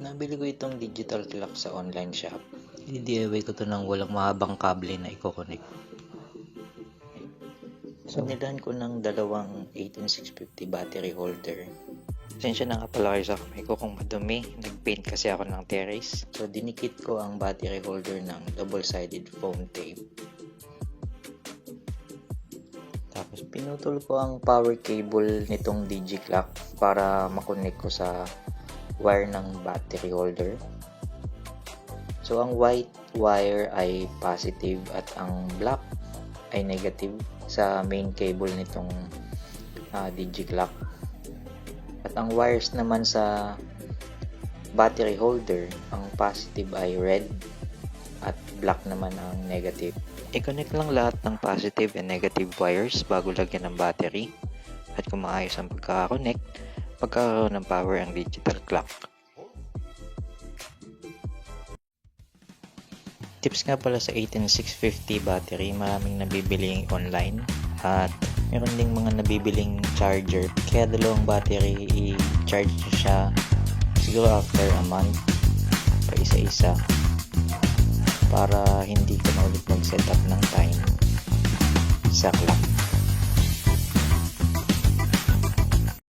Nabili ko itong digital clock sa online shop. I-DIY ko to ng walang mahabang kable na i-connect. So, nilahan ko ng dalawang 18650 battery holder. Pasensya na nga pala kayo sa kamay ko kung madumi. Nag-paint kasi ako ng terrace. So, dinikit ko ang battery holder ng double-sided foam tape. Tapos, pinutol ko ang power cable nitong DigiClock para makonect ko sa wire ng battery holder. So, ang white wire ay positive at ang black ay negative sa main cable nitong DigiClock. At ang wires naman sa battery holder, ang positive ay red at black naman ang negative. I-connect lang lahat ng positive and negative wires bago lagyan ng battery. At kung maayos ang pagkaka-connect, pagkakaroon ng power ang digital clock. Tips nga pala sa 18650 battery, maraming nabibiling online at meron ding mga nabibiling charger. Kaya dalawang battery i-charge nyo siya siguro after a month pa isa-isa para hindi ka na ulit mag-setup ng time sa clock.